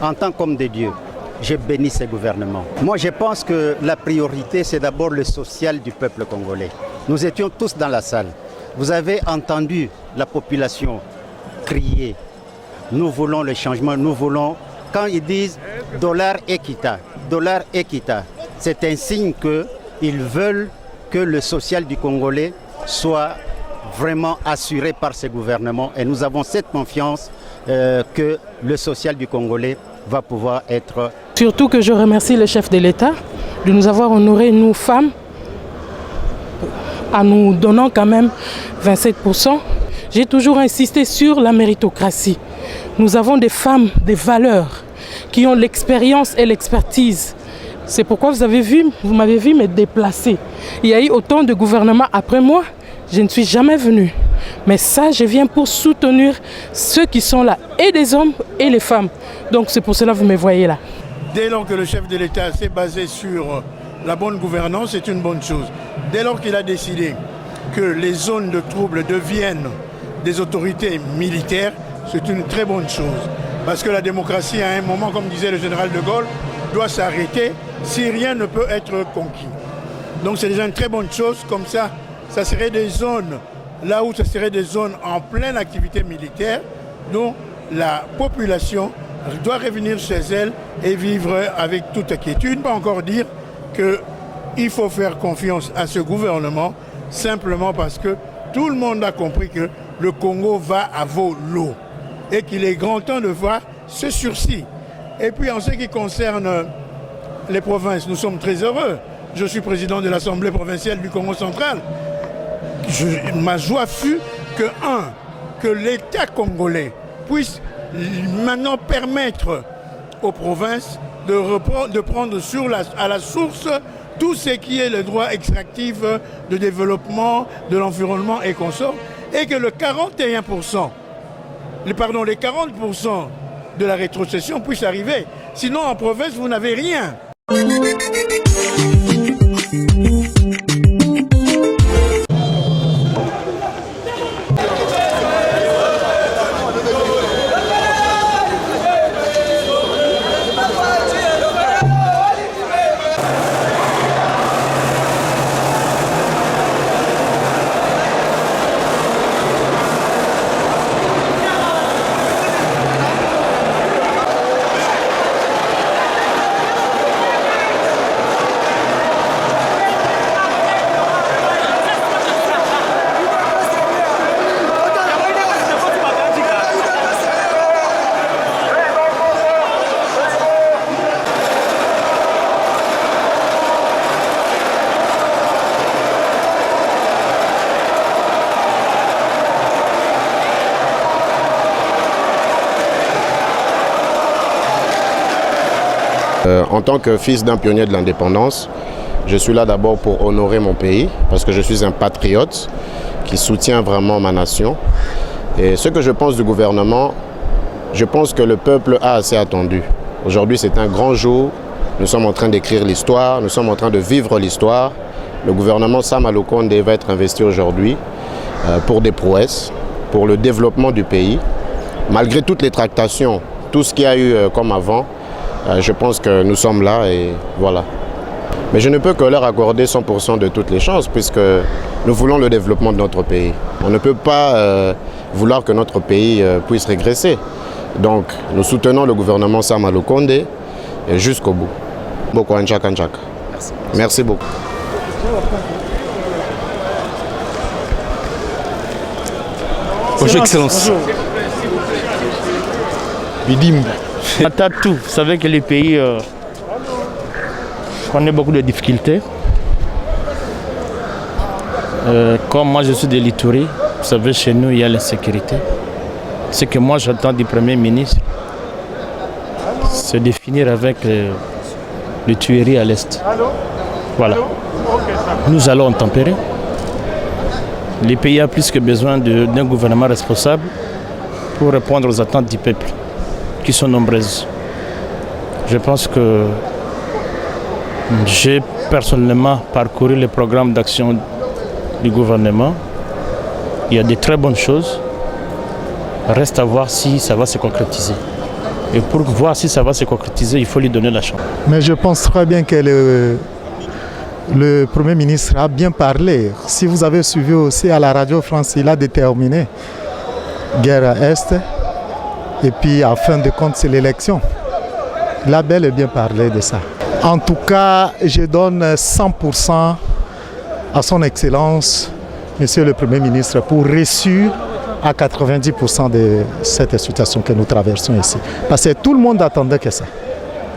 en tant qu'homme de Dieu, je bénis ces gouvernements. Moi, je pense que la priorité, c'est d'abord le social du peuple congolais. Nous étions tous dans la salle. Vous avez entendu la population crier. Nous voulons le changement, nous voulons... Quand ils disent dollar équita, c'est un signe qu'ils veulent que le social du Congolais soit vraiment assuré par ces gouvernements. Et nous avons cette confiance que le social du Congolais va pouvoir être... Surtout que je remercie le chef de l'État de nous avoir honorés, nous femmes, en nous donnant quand même 27%. J'ai toujours insisté sur la méritocratie. Nous avons des femmes, des valeurs, qui ont l'expérience et l'expertise. C'est pourquoi vous m'avez vu me déplacer. Il y a eu autant de gouvernements après moi, je ne suis jamais venue. Mais ça, je viens pour soutenir ceux qui sont là, et les hommes et les femmes. Donc c'est pour cela que vous me voyez là. Dès lors que le chef de l'État s'est basé sur la bonne gouvernance, c'est une bonne chose. Dès lors qu'il a décidé que les zones de trouble deviennent des autorités militaires, c'est une très bonne chose. Parce que la démocratie, à un moment, comme disait le général de Gaulle, doit s'arrêter si rien ne peut être conquis. Donc c'est déjà une très bonne chose. Comme ça, ça serait des zones, là où ça serait des zones en pleine activité militaire, dont la population doit revenir chez elle et vivre avec toute quiétude. Pas encore dire qu'il faut faire confiance à ce gouvernement, simplement parce que tout le monde a compris que le Congo va à volo et qu'il est grand temps de voir ce sursis. Et puis en ce qui concerne les provinces, nous sommes très heureux. Je suis président de l'Assemblée provinciale du Congo central. Ma joie fut que l'État congolais puisse maintenant permettre aux provinces de prendre à la source tout ce qui est le droit extractif de développement de l'environnement et consorts, et que les 40% de la rétrocession puisse arriver. Sinon, en province, vous n'avez rien. En tant que fils d'un pionnier de l'indépendance, je suis là d'abord pour honorer mon pays, parce que je suis un patriote qui soutient vraiment ma nation. Et ce que je pense du gouvernement, je pense que le peuple a assez attendu. Aujourd'hui, c'est un grand jour. Nous sommes en train d'écrire l'histoire, nous sommes en train de vivre l'histoire. Le gouvernement Sama Lukonde va être investi aujourd'hui pour des prouesses, pour le développement du pays. Malgré toutes les tractations, tout ce qu'il y a eu comme avant, je pense que nous sommes là et voilà. Mais je ne peux que leur accorder 100% de toutes les chances puisque nous voulons le développement de notre pays. On ne peut pas vouloir que notre pays puisse régresser. Donc nous soutenons le gouvernement Sama Lukonde jusqu'au bout. Merci beaucoup. Bonjour Excellence. Bidim. Tout. Vous savez que les pays connaissent beaucoup de difficultés. Comme moi je suis de l'Ituri, vous savez chez nous il y a l'insécurité. Ce que moi j'attends du Premier ministre, c'est de finir avec le tuerie à l'Est. Voilà. Nous allons en tempérer. Les pays ont plus que besoin d'un gouvernement responsable pour répondre aux attentes du peuple, qui sont nombreuses. Je pense que j'ai personnellement parcouru le programme d'action du gouvernement. Il y a de très bonnes choses. Reste à voir si ça va se concrétiser. Et pour voir si ça va se concrétiser, il faut lui donner la chance. Mais je pense très bien que le Premier ministre a bien parlé. Si vous avez suivi aussi à la Radio France, il a déterminé guerre à Est. Et puis, en fin de compte, c'est l'élection. Il a bel et bien parlé de ça. En tout cas, je donne 100% à son Excellence, Monsieur le Premier ministre, pour réussir à 90% de cette situation que nous traversons ici. Parce que tout le monde attendait que ça.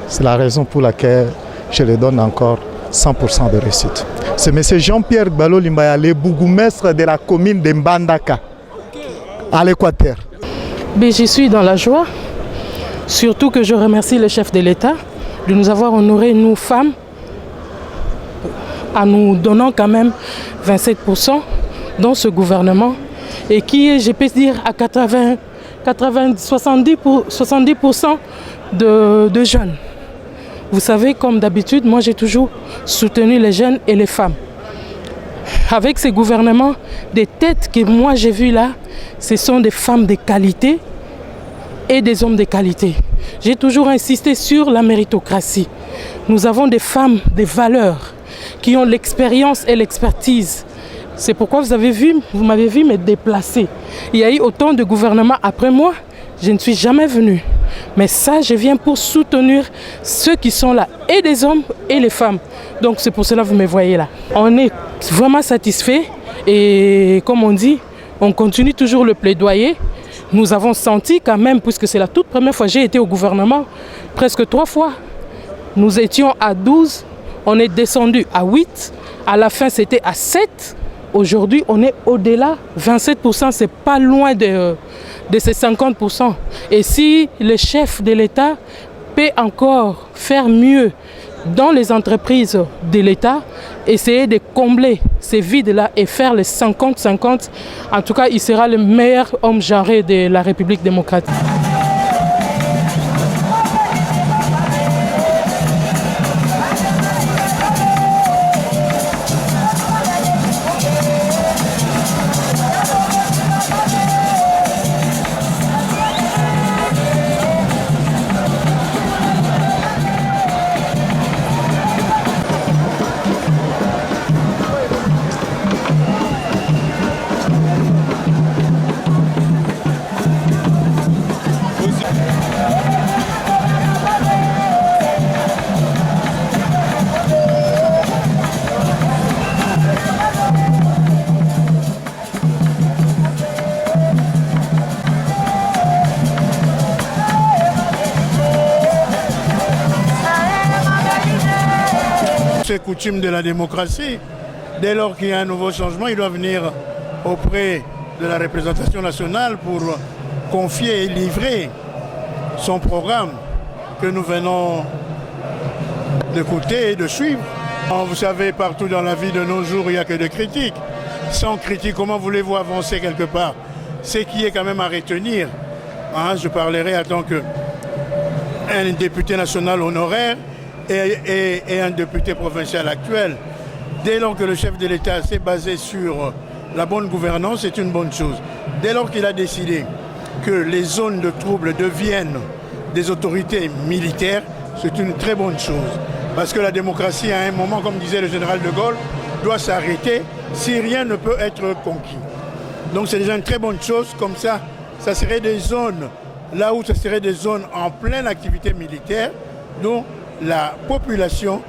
C'est la raison pour laquelle je le donne encore 100% de réussite. C'est M. Jean-Pierre Gbalo Limbaya, le bourgmestre de la commune de Mbandaka, à l'Équateur. Je suis dans la joie, surtout que je remercie le chef de l'État de nous avoir honorés, nous femmes, en nous donnant quand même 27% dans ce gouvernement et qui est, je peux dire, à 70% de jeunes. Vous savez, comme d'habitude, moi j'ai toujours soutenu les jeunes et les femmes. Avec ces gouvernements, des têtes que moi j'ai vues là, ce sont des femmes de qualité et des hommes de qualité. J'ai toujours insisté sur la méritocratie. Nous avons des femmes, des valeurs, qui ont l'expérience et l'expertise. C'est pourquoi vous m'avez vu me déplacer. Il y a eu autant de gouvernements après moi, je ne suis jamais venue. Mais ça, je viens pour soutenir ceux qui sont là, et les hommes et les femmes. Donc c'est pour cela que vous me voyez là. On est vraiment satisfaits et comme on dit, on continue toujours le plaidoyer. Nous avons senti quand même, puisque c'est la toute première fois que j'ai été au gouvernement, presque 3 fois. Nous étions à 12, on est descendu à 8, à la fin c'était à 7. Aujourd'hui, on est au-delà, 27%, c'est pas loin de ces 50%. Et si le chef de l'État peut encore faire mieux dans les entreprises de l'État, essayer de combler ces vides-là et faire les 50-50, en tout cas, il sera le meilleur homme genré de la République démocratique. C'est coutume de la démocratie. Dès lors qu'il y a un nouveau changement, il doit venir auprès de la représentation nationale pour confier et livrer son programme que nous venons d'écouter et de suivre. Vous savez, partout dans la vie de nos jours, il n'y a que des critiques. Sans critique, comment voulez-vous avancer quelque part? Ce qui est quand même à retenir. Je parlerai en tant qu'un député national honoraire et un député provincial actuel. Dès lors que le chef de l'État s'est basé sur la bonne gouvernance, c'est une bonne chose. Dès lors qu'il a décidé que les zones de trouble deviennent des autorités militaires, c'est une très bonne chose. Parce que la démocratie, à un moment, comme disait le général de Gaulle, doit s'arrêter si rien ne peut être conquis. Donc c'est déjà une très bonne chose. Comme ça, ça serait des zones, là où ce serait des zones en pleine activité militaire, dont la population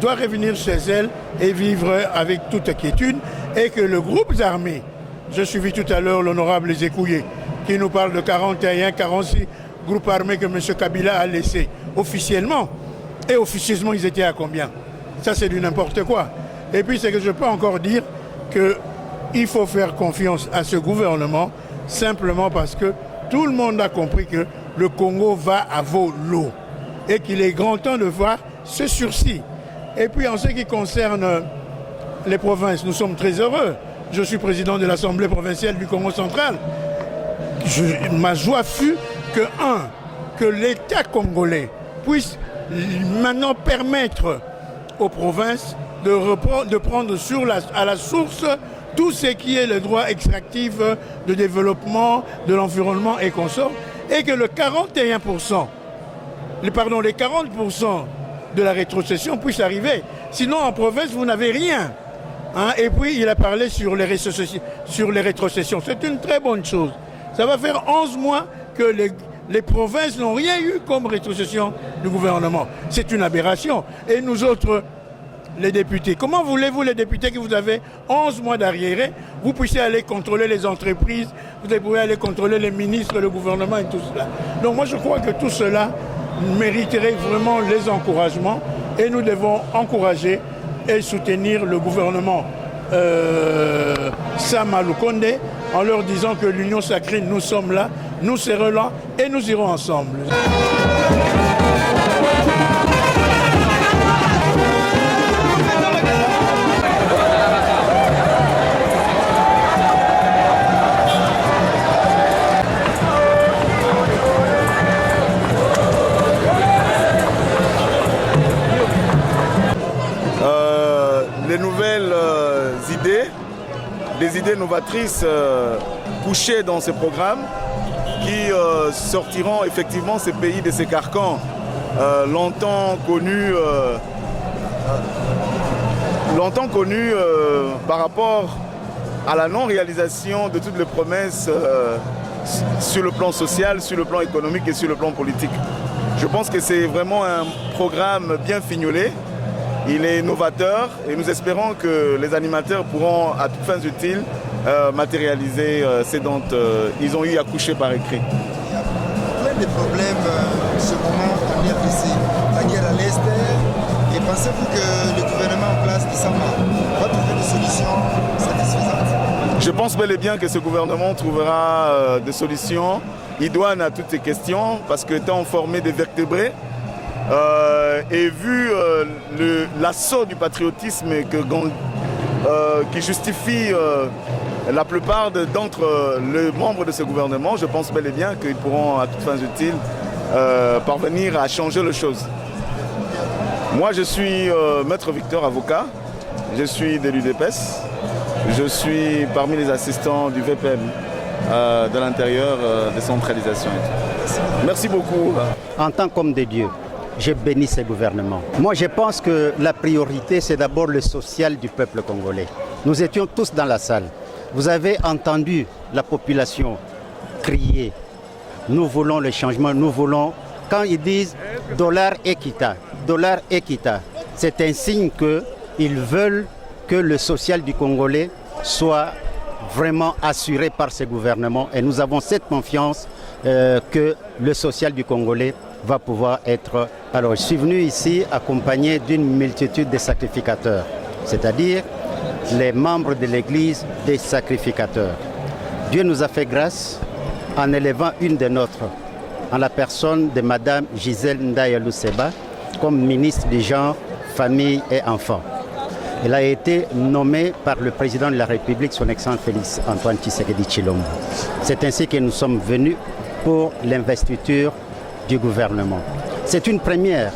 doit revenir chez elle et vivre avec toute quiétude, et que le groupe armé, je suivis tout à l'heure l'honorable Ezekouye, qui nous parle de 41, 46 groupes armés que M. Kabila a laissés officiellement, et officieusement ils étaient à combien? Ça c'est du n'importe quoi. Et puis c'est que je peux encore dire qu'il faut faire confiance à ce gouvernement, simplement parce que tout le monde a compris que le Congo va à volo et qu'il est grand temps de voir ce sursis. Et puis en ce qui concerne les provinces, nous sommes très heureux. Je suis président de l'Assemblée provinciale du Congo central. Ma joie fut que l'État congolais puisse maintenant permettre aux provinces de prendre à la source tout ce qui est le droit extractif de développement de l'environnement et consorts, et que le 41% les 40% de la rétrocession puissent arriver. Sinon, en province, vous n'avez rien. Hein? Et puis, il a parlé sur les rétrocessions. C'est une très bonne chose. Ça va faire 11 mois que les provinces n'ont rien eu comme rétrocession du gouvernement. C'est une aberration. Et nous autres, les députés, comment voulez-vous, les députés, que vous avez 11 mois d'arriéré, vous puissiez aller contrôler les entreprises, vous pouvez aller contrôler les ministres, le gouvernement et tout cela. Donc moi, je crois que tout cela mériterait vraiment les encouragements et nous devons encourager et soutenir le gouvernement Sama Lukonde en leur disant que l'Union sacrée, nous sommes là, nous serons là et nous irons ensemble. Les nouvelles des idées novatrices couchées dans ces programmes qui sortiront effectivement ces pays de ces carcans longtemps connus par rapport à la non-réalisation de toutes les promesses sur le plan social, sur le plan économique et sur le plan politique. Je pense que c'est vraiment un programme bien fignolé. Il est novateur et nous espérons que les animateurs pourront, à toutes fins utiles, matérialiser ce dont ils ont eu à coucher par écrit. Il y a plein de problèmes en ce moment en RDC. La guerre à l'Est. Et pensez-vous que le gouvernement en place de Sama va trouver des solutions satisfaisantes? Je pense bel et bien que ce gouvernement trouvera des solutions idoines à toutes ces questions parce que étant formé des vertébrés, et vu l'assaut du patriotisme qui justifie la plupart d'entre les membres de ce gouvernement, je pense bel et bien qu'ils pourront à toutes fins utiles parvenir à changer les choses. Moi je suis Maître Victor, avocat, je suis de l'UDPS, je suis parmi les assistants du VPM de l'intérieur, décentralisation. Merci beaucoup. En tant qu'homme de Dieu, je bénis ce gouvernement. Moi, je pense que la priorité, c'est d'abord le social du peuple congolais. Nous étions tous dans la salle. Vous avez entendu la population crier. Nous voulons le changement, nous voulons... Quand ils disent dollar équita, c'est un signe qu'ils veulent que le social du Congolais soit vraiment assuré par ce gouvernement. Et nous avons cette confiance que le social du Congolais va pouvoir être... Alors, je suis venu ici accompagné d'une multitude de sacrificateurs, c'est-à-dire les membres de l'Église des sacrificateurs. Dieu nous a fait grâce en élevant une des nôtres, en la personne de Madame Gisèle Ndaya Luseba, comme ministre du genre, famille et enfants. Elle a été nommée par le président de la République, son excellence Félix Antoine Tshisekedi Tshilombo. C'est ainsi que nous sommes venus pour l'investiture du gouvernement. C'est une première.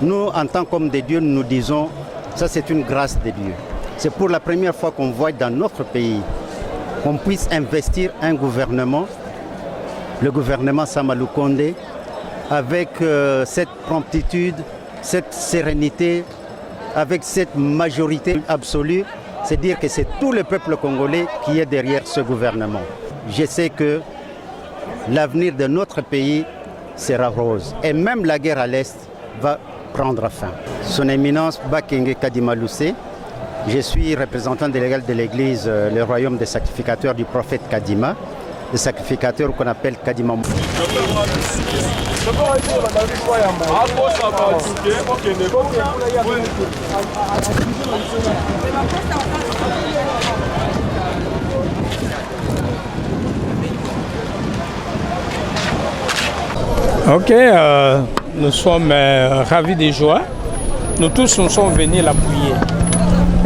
Nous, en tant qu'hommes de Dieu, nous disons, ça c'est une grâce de Dieu. C'est pour la première fois qu'on voit dans notre pays qu'on puisse investir un gouvernement, le gouvernement Sama Lukonde, avec cette promptitude, cette sérénité, avec cette majorité absolue. C'est dire que c'est tout le peuple congolais qui est derrière ce gouvernement. Je sais que l'avenir de notre pays sera rose. Et même la guerre à l'Est va prendre fin. Son Éminence Bakenge Kadima Loussé, je suis représentant délégal de l'Église, le royaume des sacrificateurs du prophète Kadima, le sacrificateur qu'on appelle Kadima. Ok, nous sommes ravis de joie. Nous tous nous sommes venus l'appuyer.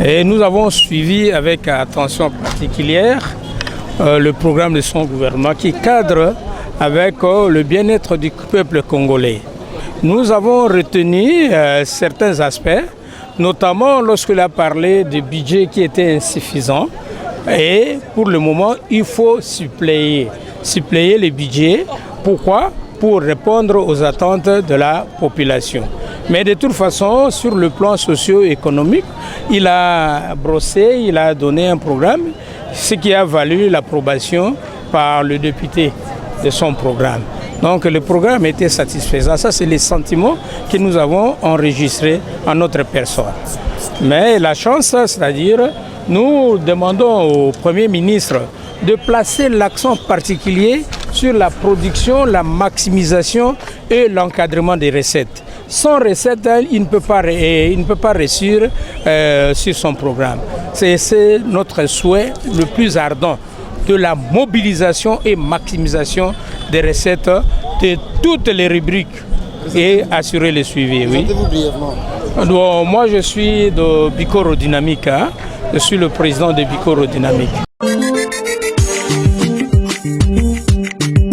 Et nous avons suivi avec attention particulière le programme de son gouvernement qui cadre avec le bien-être du peuple congolais. Nous avons retenu certains aspects, notamment lorsqu'il a parlé du budget qui était insuffisant. Et pour le moment, il faut suppléer le budget. Pourquoi ? pour répondre aux attentes de la population. Mais de toute façon, sur le plan socio-économique, il a brossé, il a donné un programme, ce qui a valu l'approbation par le député de son programme. Donc le programme était satisfaisant. Ça, c'est les sentiments que nous avons enregistrés en notre personne. Mais la chance, c'est-à-dire, nous demandons au Premier ministre de placer l'accent particulier sur la production, la maximisation et l'encadrement des recettes. Sans recettes, il ne peut pas réussir sur son programme. C'est notre souhait le plus ardent, de la mobilisation et maximisation des recettes de toutes les rubriques et assurer le suivi. Oui. Présentez-vous brièvement. Donc, moi, je suis de Bikoro Dynamique. Je suis le président de Bikoro Dynamique.